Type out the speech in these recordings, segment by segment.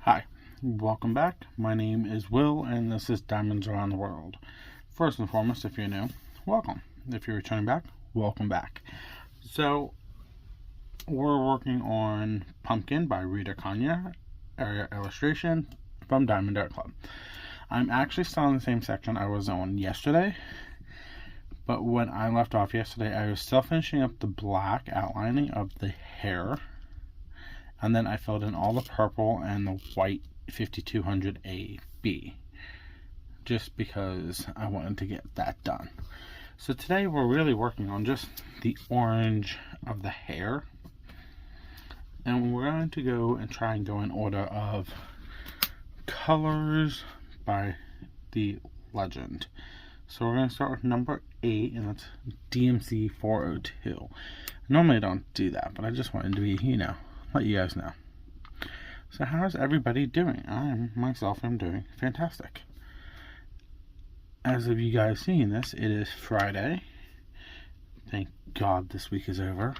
Hi, welcome back. My name is Will, and this is Diamonds Around the World. First and foremost, if you're new, welcome. If you're returning back, welcome back. So, we're working on Pumpkin by Rita Kanya, area illustration from Diamond Art Club. I'm actually still in the same section I was on yesterday, but when I left off yesterday, I was still finishing up the black outlining of the hair. And then I filled in all the purple and the white 5200 AB just because I wanted to get that done. So today we're really working on just the orange of the hair, and we're going to go and try and go in order of colors by the legend. So we're going to start with number 8, and that's DMC 402. Normally I don't do that, but I just wanted to be, let you guys know. So how's everybody doing? I myself am doing fantastic. As of you guys seeing this, it is Friday. Thank God this week is over.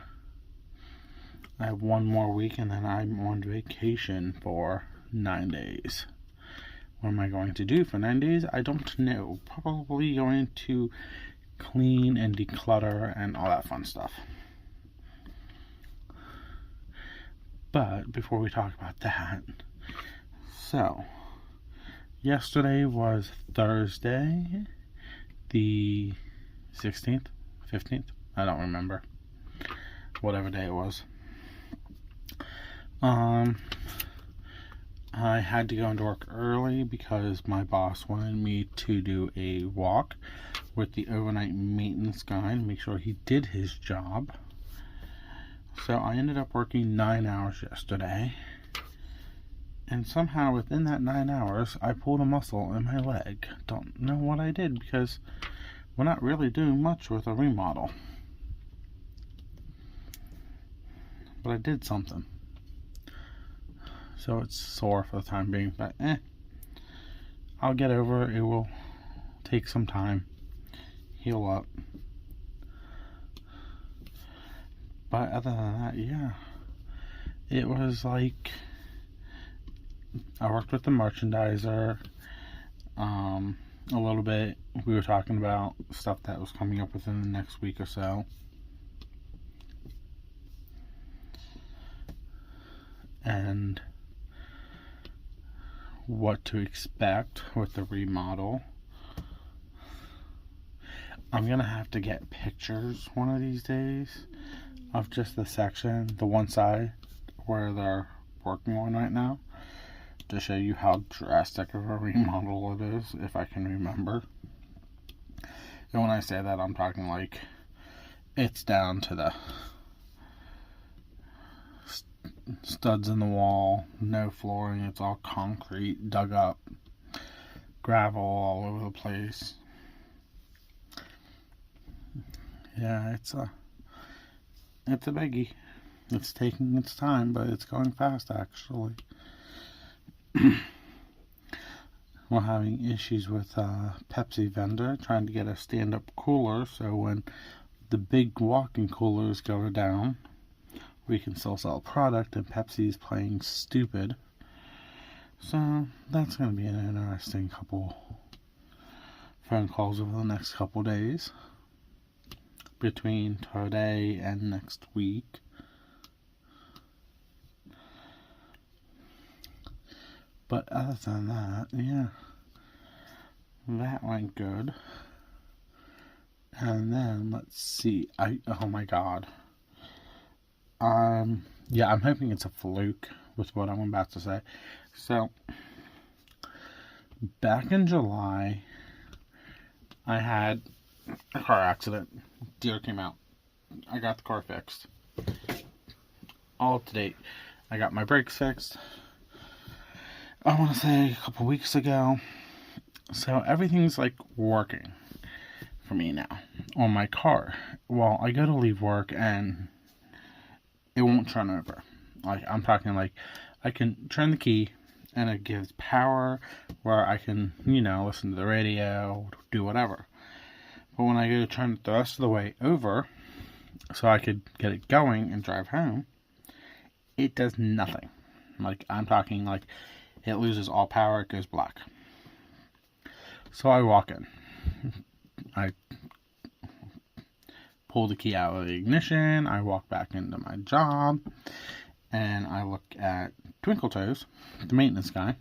I have one more week and then I'm on vacation for 9 days. What am I going to do for 9 days? I don't know. Probably going to clean and declutter and all that fun stuff. But before we talk about that, so yesterday was Thursday, the 16th, 15th, I don't remember, whatever day it was. I had to go into work early because my boss wanted me to do a walk with the overnight maintenance guy and make sure he did his job. So I ended up working 9 hours yesterday, and somehow within that 9 hours I pulled a muscle in my leg. Don't know what I did because we're not really doing much with a remodel, but I did something. So it's sore for the time being, but I'll get over it. It will take some time, heal up. But other than that, yeah, it was like I worked with the merchandiser a little bit. We were talking about stuff that was coming up within the next week or so, and what to expect with the remodel. I'm gonna have to get pictures one of these days of just the section, the one side where they're working on right now, to show you how drastic of a remodel it is, if I can remember. And when I say that, I'm talking like it's down to the studs in the wall, no flooring, it's all concrete, dug up, gravel all over the place. Yeah, it's a biggie. It's taking its time, but it's going fast, actually. We're having issues with a Pepsi vendor trying to get a stand-up cooler, so when the big walk-in coolers go down, we can still sell product, and Pepsi's playing stupid. So that's going to be an interesting couple phone calls over the next couple days, between today and next week. But other than that, yeah, that went good. And then let's see, oh my god, yeah, I'm hoping it's a fluke with what I'm about to say. So back in July, I had a car accident. Deer came out. I got the car fixed. All up to date. I got my brakes fixed, I want to say a couple weeks ago. So everything's like working for me now on my car. Well, I go to leave work and it won't turn over. Like, I'm talking like I can turn the key and it gives power where I can, listen to the radio, do whatever. But when I go to turn it the rest of the way over so I could get it going and drive home, it does nothing. Like, I'm talking like it loses all power, it goes black. So I walk in. I pull the key out of the ignition, I walk back into my job, and I look at Twinkle Toes, the maintenance guy,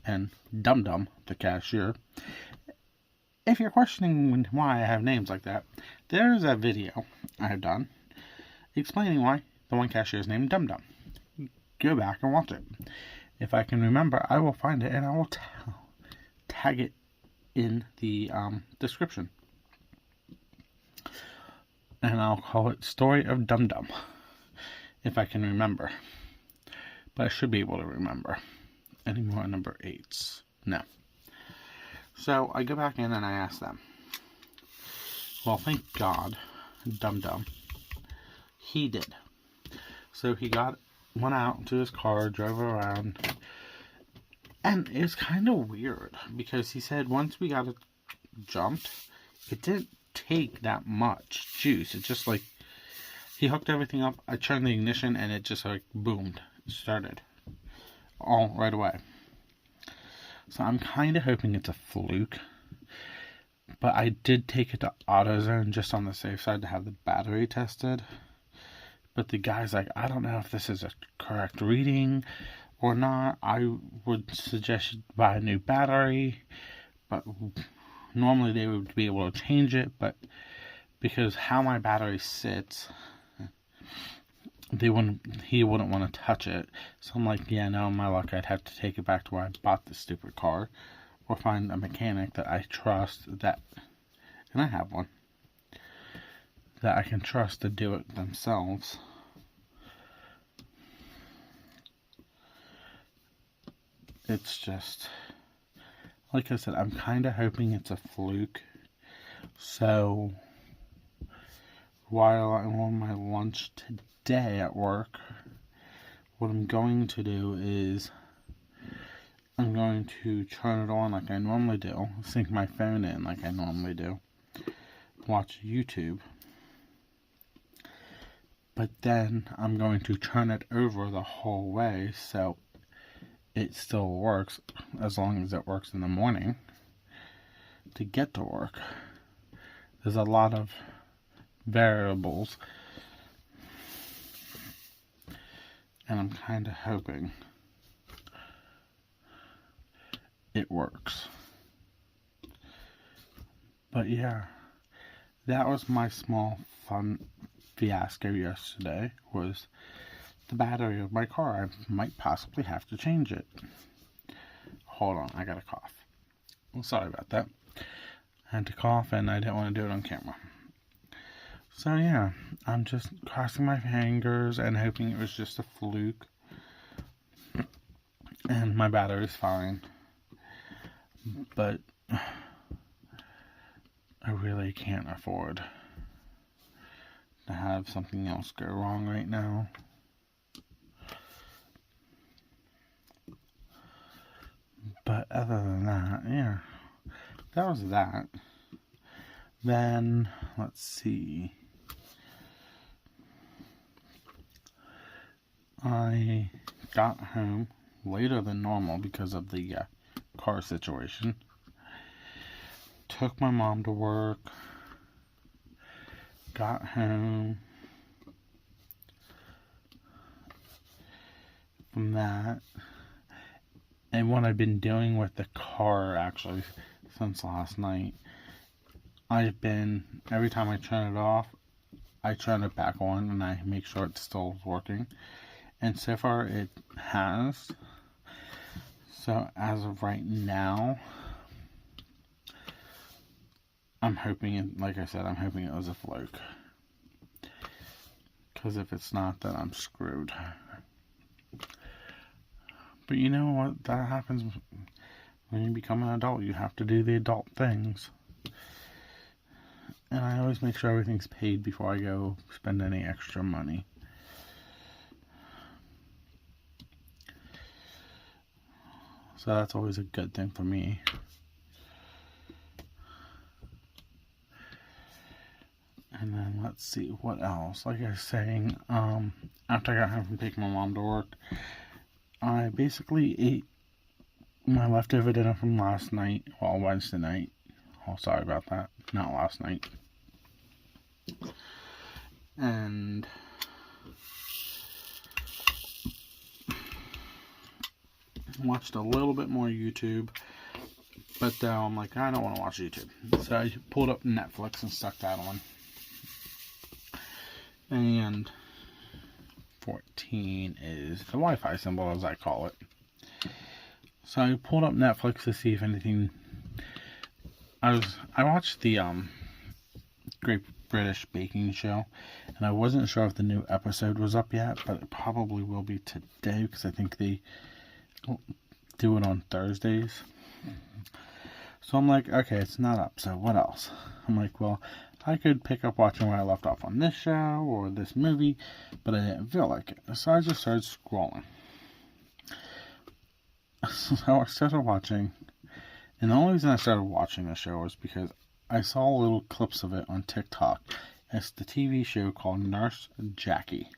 and Dum Dum, the cashier. If you're questioning why I have names like that, there's a video I have done explaining why the one cashier is named Dum Dum. Go back and watch it. If I can remember, I will find it and I will tag it in the description. And I'll call it Story of Dum Dum, if I can remember. But I should be able to remember. Any more number 8s? No. So I go back in and I ask them. Well, thank God, Dum Dum, he did. So he went out to his car, drove around, and it was kind of weird because he said once we got it jumped, it didn't take that much juice. It just like, he hooked everything up, I turned the ignition, and it just like boomed, started all right away. So I'm kind of hoping it's a fluke, but I did take it to AutoZone just on the safe side to have the battery tested. But the guy's like, I don't know if this is a correct reading or not. I would suggest you buy a new battery, but normally they would be able to change it, but because how my battery sits, he wouldn't want to touch it. So I'm like, yeah, no, my luck, I'd have to take it back to where I bought this stupid car, or find a mechanic that I trust that, and I have one, that I can trust to do it themselves. It's just, like I said, I'm kind of hoping it's a fluke. So, while I'm on my lunch today at work, what I'm going to do is, I'm going to turn it on like I normally do, sync my phone in like I normally do, watch YouTube, but then I'm going to turn it over the whole way so it still works, as long as it works in the morning to get to work. There's a lot of variables, and I'm kind of hoping it works. But yeah, that was my small fun fiasco yesterday, was the battery of my car. I might possibly have to change it. Hold on, I got a cough. Well, sorry about that. I had to cough and I didn't want to do it on camera. So yeah, I'm just crossing my fingers and hoping it was just a fluke. And my battery's fine. But I really can't afford to have something else go wrong right now. But other than that, yeah, that was that. Then, let's see. I got home later than normal because of the car situation. Took my mom to work. Got home. From that, and what I've been doing with the car actually since last night, every time I turn it off, I turn it back on and I make sure it's still working. And so far it has. So as of right now, I'm hoping, like I said, I'm hoping it was a fluke. Because if it's not, then I'm screwed. But you know what? That happens when you become an adult. You have to do the adult things. And I always make sure everything's paid before I go spend any extra money. So that's always a good thing for me. And then let's see what else. Like I was saying, after I got home from taking my mom to work, I basically ate my leftover dinner from last night, well, Wednesday night. Oh, sorry about that. Not last night. And watched a little bit more YouTube. But I'm like, I don't want to watch YouTube. So I pulled up Netflix and stuck that on. And 14 is the Wi-Fi symbol, as I call it. So I pulled up Netflix to see if anything. I watched the Great British Baking Show, and I wasn't sure if the new episode was up yet, but it probably will be today because I think they do it on Thursdays. So I'm like, okay, it's not up, so what else? I'm like, well, I could pick up watching where I left off on this show or this movie, but I didn't feel like it. So I just started scrolling. So I started watching, and the only reason I started watching the show was because I saw little clips of it on TikTok. It's the TV show called Nurse Jackie.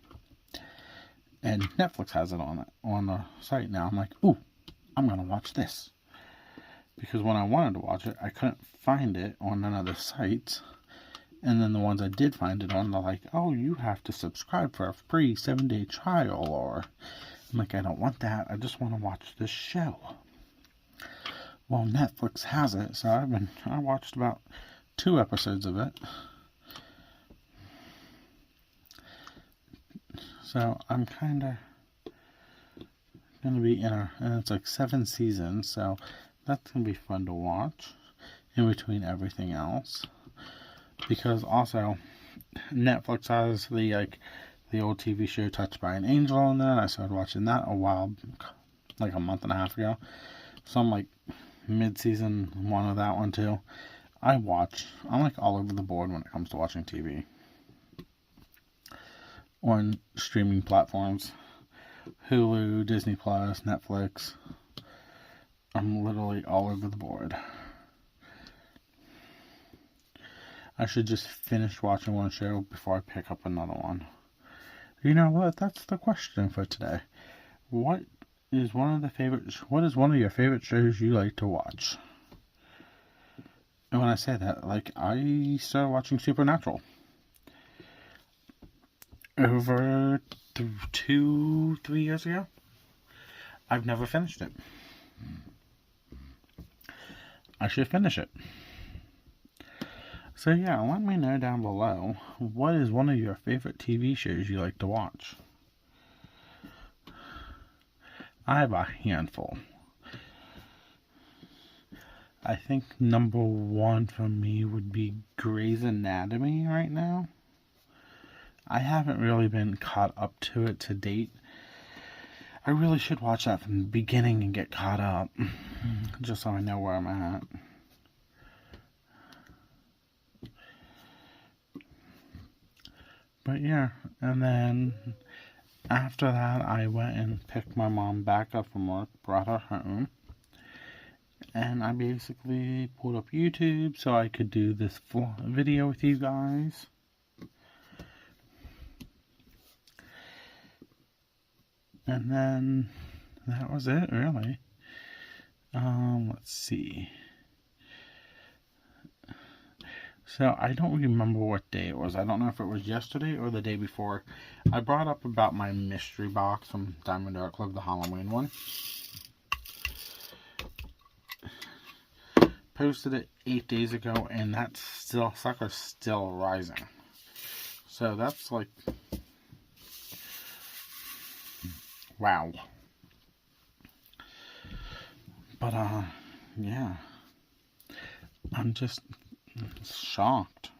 And Netflix has it on the site now. I'm like, ooh, I'm going to watch this. Because when I wanted to watch it, I couldn't find it on none of the sites. And then the ones I did find it on, they're like, oh, you have to subscribe for a free 7-day trial. Or I'm like, I don't want that. I just want to watch this show. Well, Netflix has it, so I watched about 2 episodes of it. So I'm kind of going to be and it's like 7 seasons, so that's going to be fun to watch in between everything else. Because also, Netflix has the old TV show Touched by an Angel on there, and I started watching that like a month and a half ago. So I'm like mid-season 1 of that one too. I'm like all over the board when it comes to watching TV. On streaming platforms. Hulu, Disney Plus, Netflix. I'm literally all over the board. I should just finish watching one show before I pick up another one. You know what? That's the question for today. What is one of your favorite shows you like to watch? And when I say that, like, I started watching Supernatural over 2-3 years ago. I've never finished it. I should finish it. So yeah, let me know down below, what is one of your favorite TV shows you like to watch? I have a handful. I think number 1 for me would be Grey's Anatomy right now. I haven't really been caught up to it to date. I really should watch that from the beginning and get caught up, just so I know where I'm at. But yeah, and then after that, I went and picked my mom back up from work, brought her home, and I basically pulled up YouTube so I could do this full video with you guys. And then that was it, really. Let's see. So I don't remember what day it was. I don't know if it was yesterday or the day before. I brought up about my mystery box from Diamond Art Club, the Halloween one. Posted it 8 days ago, and that sucker's still rising. So that's like, wow. But yeah, I'm just shocked.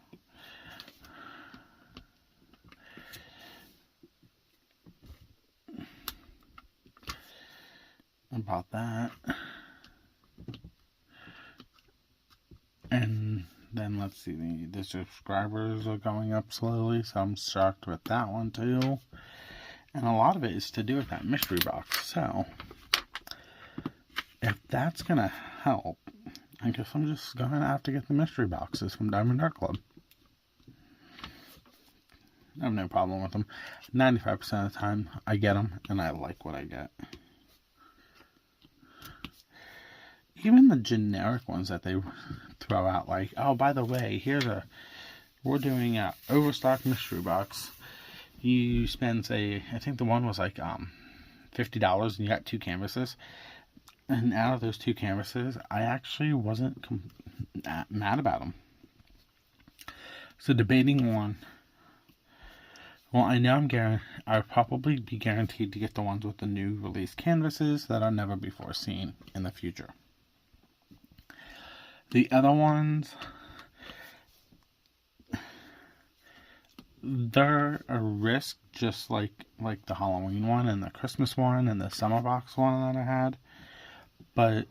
About that. And then let's see, the subscribers are going up slowly, so I'm shocked with that one too. And a lot of it is to do with that mystery box. So if that's gonna help, I guess I'm just gonna have to get the mystery boxes from Diamond Art Club. I have no problem with them. 95% of the time, I get them, and I like what I get. even the generic ones that they throw out, like, oh, by the way, we're doing a Overstock mystery box. You spend, say, I think the one was like $50 and you got 2 canvases. And out of those 2 canvases, I actually wasn't mad about them. So debating on, well, I know I'll probably be guaranteed to get the ones with the new release canvases that are never before seen in the future. The other ones, they're a risk, just like the Halloween one and the Christmas one and the summer box one that I had, but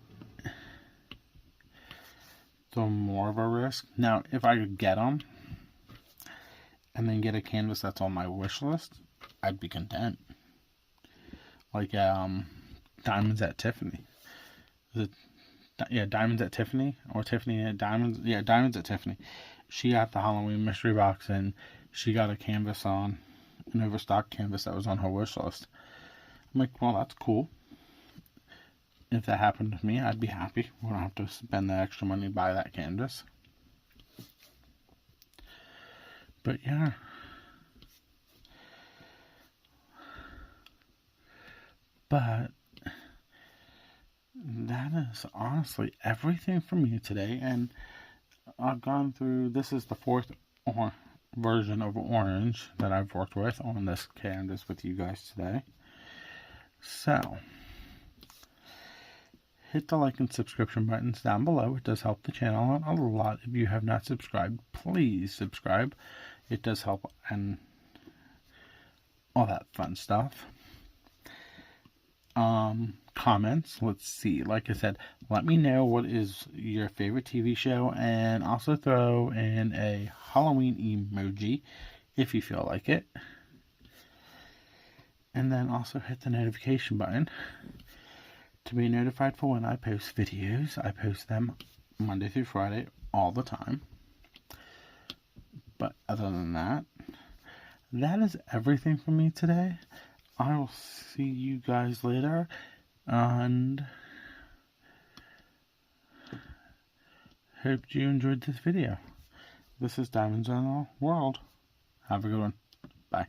they're more of a risk. Now, if I could get them and then get a canvas that's on my wish list, I'd be content. Like Diamonds at Tiffany. Diamonds at Tiffany, or Tiffany at Diamonds. Yeah, Diamonds at Tiffany. She got the Halloween mystery box, and she got a canvas an Overstock canvas that was on her wish list. I'm like, well, that's cool. If that happened to me, I'd be happy. We don't have to spend the extra money to buy that canvas. But yeah. But that is honestly everything for me today. And I've gone through, this is the 4th version of orange that I've worked with on this canvas with you guys today. So, hit the like and subscription buttons down below. It does help the channel out a lot. If you have not subscribed, please subscribe. It does help, and all that fun stuff. Comments, let's see. Like I said, let me know what is your favorite TV show, and also throw in a Halloween emoji if you feel like it. And then also hit the notification button to be notified for when I post videos. I post them Monday through Friday all the time. But other than that, that is everything for me today. I will see you guys later, and hope you enjoyed this video. This is Diamonds Around the World. Have a good one. Bye.